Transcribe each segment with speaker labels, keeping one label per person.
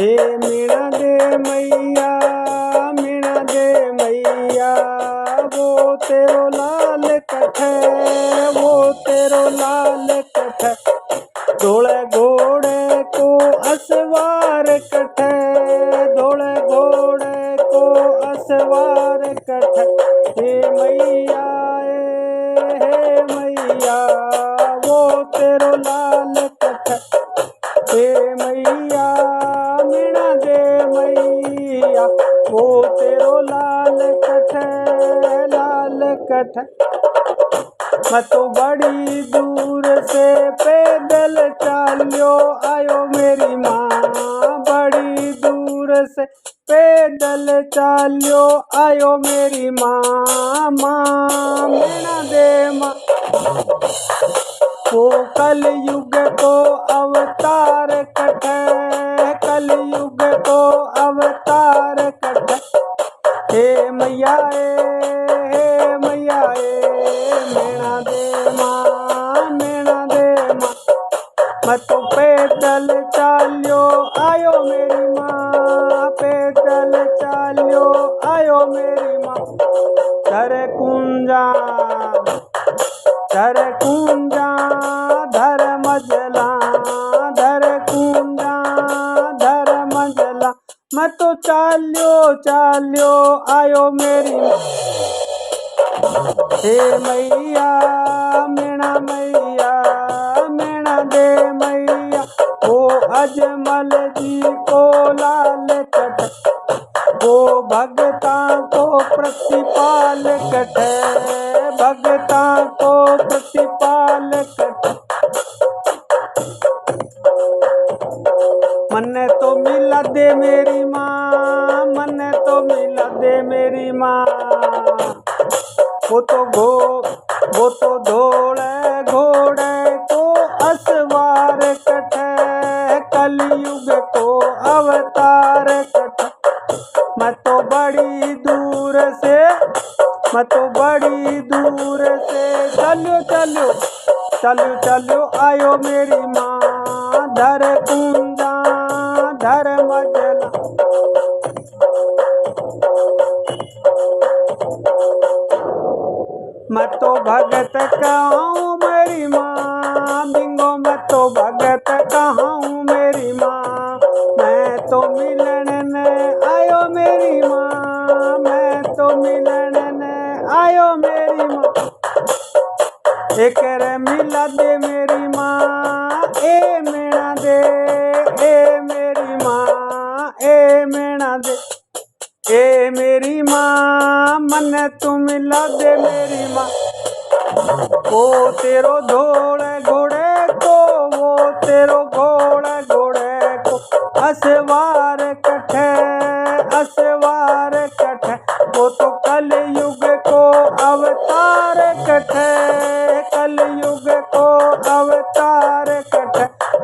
Speaker 1: हे मीणा दे मैया, मीणा दे मैया, वो तेरो लाल कठ है, वो तेरो लाल कठ है, धोले घोड़े को असवार कठ है, धोले घोड़े को असवार कठ है। हे मैया, हे मैया, वो तेरो लाल कठ है। हे मैया, मीणा दे मैया, वो तेरो लाल कठ है, लाल कठ है। मैं तो बड़ी दूर से पैदल चाल्यो आयो मेरी माँ, बड़ी दूर से पैदल चाल्यो आयो मेरी माँ, माँ मीणा दे माँ। वो कलयुग को अवतार कठ है, कलयुग को अवतार कठ है। हे मैया हे मैया मीणा दे माँ, मीणा दे माँ। मैं तो पैदल चाल्यो आयो मेरी माँ, पैदल चाल्यो आयो मेरी माँ। धर कुंजा, धर कुंजा, धर मजला, धर कुंजा, धर मजला। मैं तो चाल्यो चाल्यो आयो मेरी माँ। हे मैया, मीणा मैया, मीणा दे मैया, वो अजमल जी को लाल कठ, वो भगता को प्रतिपाल कठ, भगता को प्रतिपाल कठ। मन्ने तो मिला दे मेरी माँ, मन्ने तो मिला दे मेरी माँ। वो तो धोले घोड़े को असवार कठ, कलयुग को अवतार कठ। मैं तो बड़ी दूर से, मैं तो बड़ी दूर से चलो चलो चलो चलो आयो मेरी माँ। धर कुंजा, धर मजला। मैं तो भगत कहूँ मेरी माँ, बिंगो मैं तो भगत कहूँ मेरी माँ। मैं तो मिलन ने आयो मेरी माँ, मैं तो मिलन ने आयो मेरी माँ। एक रे मिला दे मेरी माँ, ए मीणा दे, ए मेरी माँ, ए मीणा दे। ए मेरी माँ, मन तू मिला दे मेरी माँ। वो तेरो धोले घोड़े को, वो तेरो घोड़े घोड़े को असवार कठ, असवार कठ। वो तो कलयुग को अवतार कठ, कलयुग को अवतार कठ।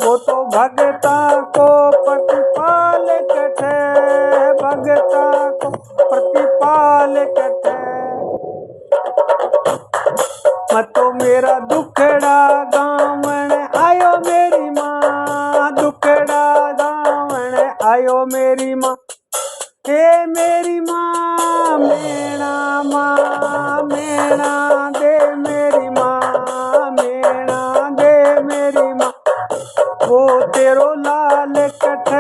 Speaker 1: वो तो भगता को प्रतिपाल कठ, भगता को प्रतिपाल कठ। मैं तो मेरा दुखड़ा गावण आयो मेरी माँ, दुखड़ा गावण आयो मेरी माँ। हे मेरी माँ, मीणा माँ, मीणा दे मेरी माँ, मीणा दे मेरी माँ। वो तेरो लाल कठ,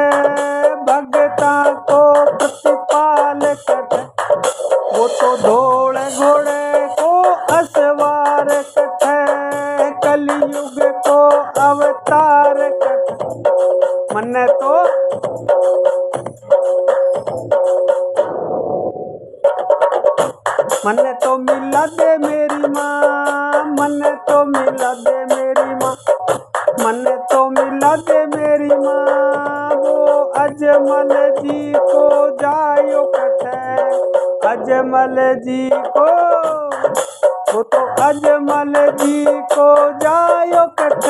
Speaker 1: भगता को प्रतिपाल कठ। वो तो धोले घोड़े को असवार कठ, कलयुग को अवतार कठ। मन्ने तो मन्ने तो मिला दे मेरी माँ, मन्ने तो मिला दे मेरी माँ, मन्ने तो मिला दे मेरी माँ। वो अजमल जी को जायो कठ, अजमल जी को, वो तो अजमल जी को जायो कठ।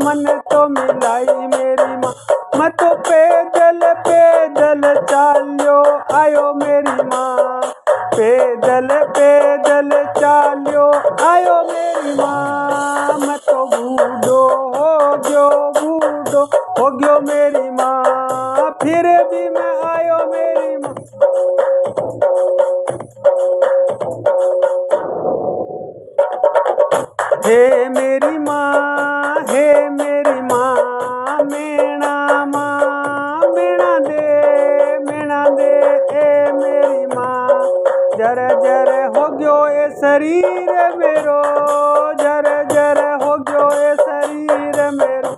Speaker 1: मन तो मिलाई मेरी माँ, मैं तो पैदल पैदल चाल्यो आयो मेरी माँ, पैदल पैदल चाल्यो आयो मेरी माँ। मैं तो बूढ़ो हो गयो, बूढ़ो हो गयो मेरी माँ। शरीर मेरो, जर जर हो गयो ये शरीर मेरो।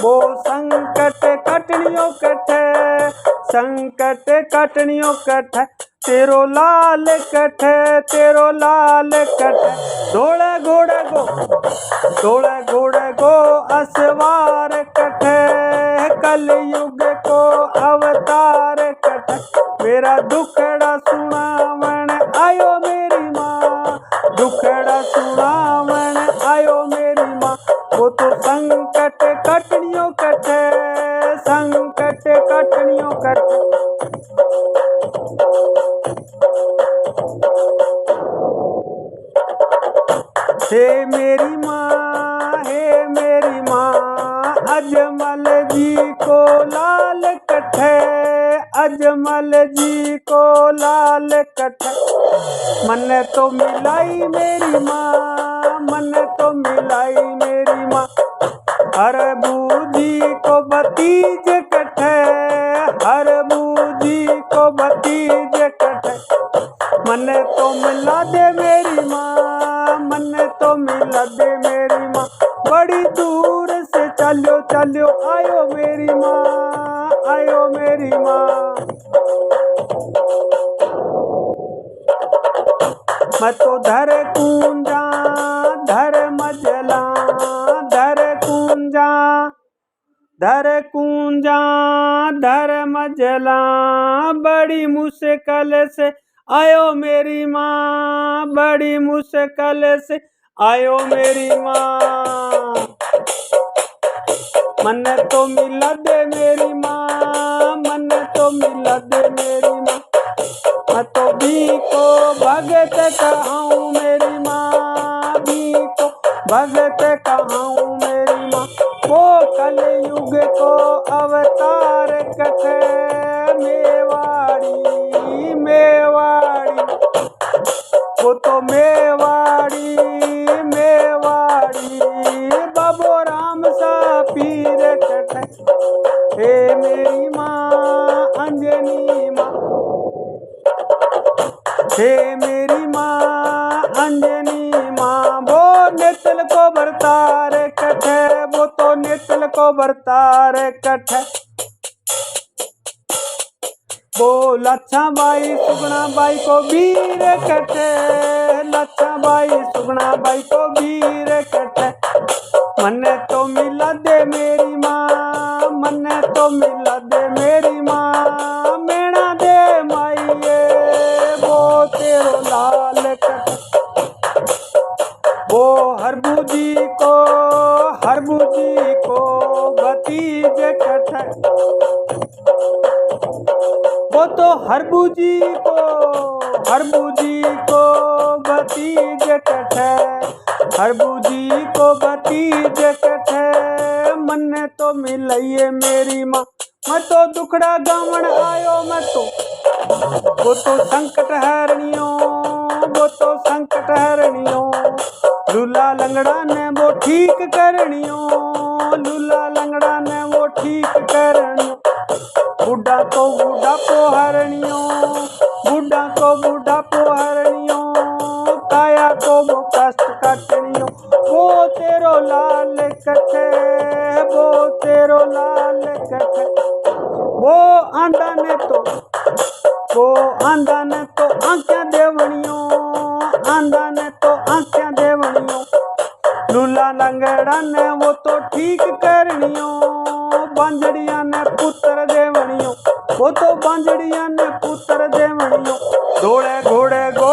Speaker 1: वो संकट कटनियो कटे, संकट कटनियो कटे, तेरो लाल कटे, तेरो लाल कटे। धोले घोड़े को, धोले घोड़े को असवार कटे, कलयुग को अवतार कटे। मेरा दुखड़ा सुनावण आयो मेरी माँ, दुखड़ा सुनावण आयो मेरी माँ। वो तो संकट कटनियो कटे, संकट कटनियो कटे। हे मेरी माँ, हे मेरी माँ, अजमल जी को लाल कटे, अजमल जी को लाल कटे। मन तो मिलाई मेरी माँ, मन तो मिलाई मेरी माँ। हर बूजी को भतीज कटे, हर बूजी को भतीज कटे। मन तो मिला दे मेरी माँ, मन तो मिला दे मेरी माँ। बड़ी दूर से चलो चलो आयो मेरी माँ, आयो मेरी माँ। मैं तो धर कुंजा, धर मजला, धर कुंजा, धर कुंजा, धर मजला। बड़ी मुश्किल से आयो मेरी माँ, बड़ी मुश्किल से आयो मेरी माँ। मन तो मिला दे मेरी माँ, मन तो मिला दे मेरी माँ। मैं तो भी को भगत कहूँ मेरी माँ, भी को भगत कहूँ मेरी माँ। वो कलयुग को अवतार कटे, मेवाड़ी मेवाड़ी। वो तो मेवाड़ी मेवाड़ी, बाबो राम सा पीर कटे। हे मेरी माँ अंजनी माँ, हे मेरी माँ अंजनी माँ। वो नेतल को बरतार कटे, वो तो नेतल को बरतार कटे। वो लच्छा बाई सुगना बाई को वीर कटे, लच्छा बाई सुगना बाई को वीर कटे। मन तो मिला दे मेरी माँ, मन तो मिला दे मेरी माँ। मेणा दे माइये वो तेरो लाल कटे। वो हरबूजी को, हरबूजी को भतीज कटे। वो तो हरबूजी को, हरबूजी को भतीज कटे, हरबूजी को भतीज कटे। मन तो मिलाइए मेरी माँ, मैं तो दुखड़ा गावण आयो मैं तो। वो तो संकट हरनियो, वो तो संकट हरनियो। लूला लंगड़ा ने वो ठीक करनियो, लूला लंगड़ा ने वो ठीक करनियो। बुढ़ा को बुढ़ा पोहरनियो, बुढ़ा को बुढ़ा पोहरनियो। काया को वो कष्ट काटनियो। वो तेरो लाल कटे, वो तेरो लाल कटे। वो आंधा ने तो, वो आंधा ने तो आंखें देवनियो, आंधा ने तो आंखें देवनियो। लूला लंगड़ा ने वो तो ठीक करनियो, बांझड़िया ने पुत्र देवनियो। वो तो बांझड़िया ने पुत्र देवनियो। दौड़े घोड़े को,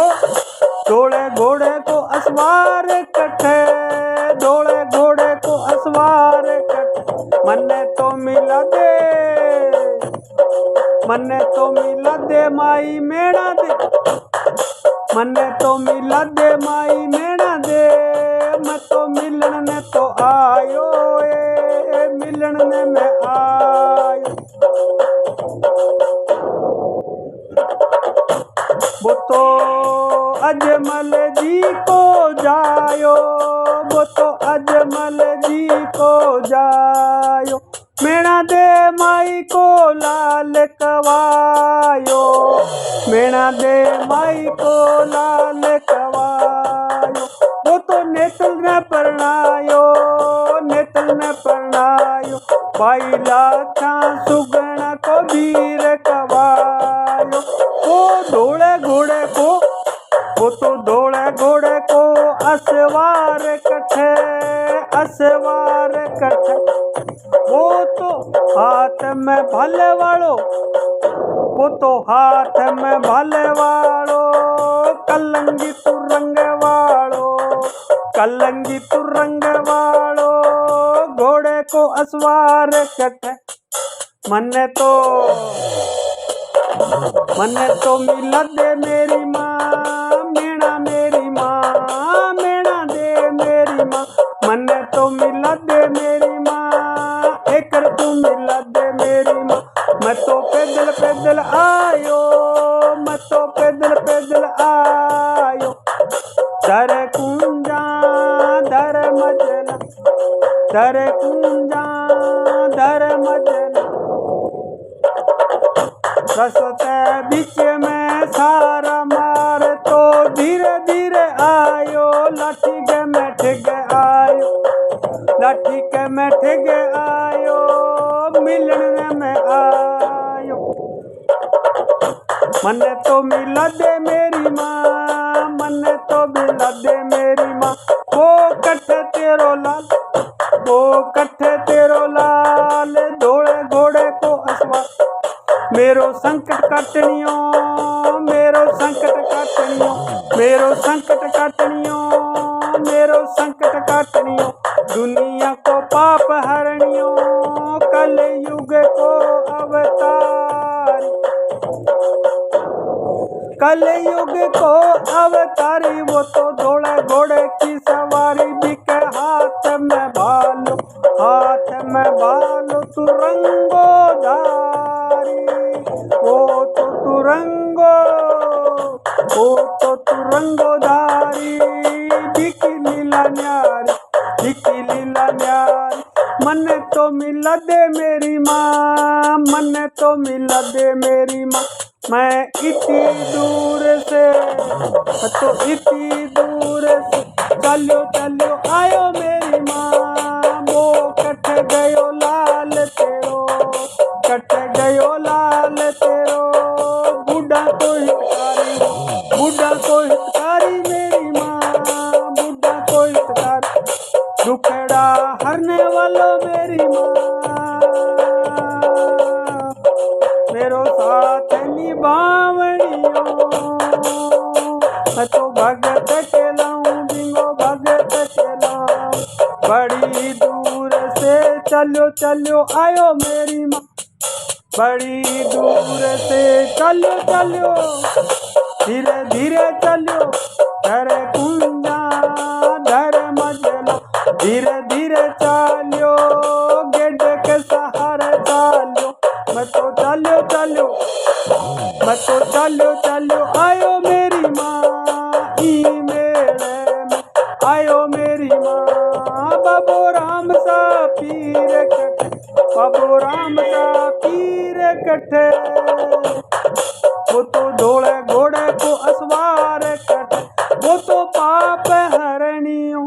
Speaker 1: दौड़े घोड़े को असवार कटे, दौड़े घोड़े को असवार कटे। मन तो मिला दे, मन तो मिला दे माई मेणा दे, मन तो मिला दे माई मेणा दे। मैं तो मिलन ने तो आयो, मिलन ने मैं आयो। वो तो अजमल जी को जायो, वो तो अजमल जी को जायो। मेणा दे माई को लाल कवायो, मेणा दे माई को लाल कवायो। तो दौड़े घोड़े को असवार कट्ठे, असवार कट्ठे। वो तो हाथ में भाले वालो, वो तो हाथ में भाले वालो, कलंगी तू रंग वालो, कलंगी तू रंग वालो, घोड़े को असवार कट्ठे। मन्ने तो मिला दे मेरी माँ, मेणा मेरी माँ, मेणा दे मेरी माँ। मन्ने तो मिला दे मेरी माँ, एकर तू मिला दे मेरी माँ। मैं तो पैदल पैदल आयो, मैं तो पैदल पैदल आयो। दर कुंजा दर मजला, दर कुंजा दर मजला। रस्ते बीच में सारा मार तो धीरे धीरे आयो, लाठी के मैं ठग आयो, लाठी के मैं ठग आयो, मिलने में आयो। मन्ने तो मिला दे मेरी माँ, मन्ने तो मिला दे मेरी माँ। वो कट्ठे तेरो लाल, वो कट्ठे तेरो लाल, दौड़े घोड़े को असवार। मेरो संकट काटनियो, मेरो संकट काटनियो, मेरो संकट काटनियो, मेरो संकट काटनियो। दुनिया को पाप हरनियो, कल युग को अवतारी, कल युग को अवतारी। वो तो दौड़े घोड़े की सवारी, बिके हाथ में भालो, हाथ में भालो, तू रंगो धारी। ओ तो तू रंगो, ओ तो तू रंगो धारी, दिखी लीला न्यारी, दिखी लीला न्यारी। मन्ने तो मिला दे मेरी माँ, मन्ने तो मिला दे मेरी माँ। मैं इतनी दूर से, तो इतनी दूर से चलो चलो आयो मेरी माँ। वो कट गयो लाल तेरो, कट गयो लाल तेरो, बूढ़ा को हितकारी, बूढ़ा को हितकारी मेरी माँ, बूढ़ा को हितकारी। दुखड़ा हरने वालों मेरी माँ, मेरो साथ निभावनियो। मैं तो भगत केलाऊं, बिंगो भगत केलाऊं। बड़ी दूर से चलो चलो आयो मेरी माँ, बड़ी दूर से चलो चलो, धीरे धीरे चलो। धर कुंजा धर मजला, धीरे धीरे चलो, गेड के सहारे चलो। मैं तो चलो चलो, मैं तो चलो चलो आयो मेरी माँ, ई मेले में आयो मेरी माँ। बाबू राम सा पीर कट्ठे, बाबू राम सा पीर कट्ठे। वो तो दौड़े घोड़े को असवार कट्ठे, वो तो पाप हरणियों।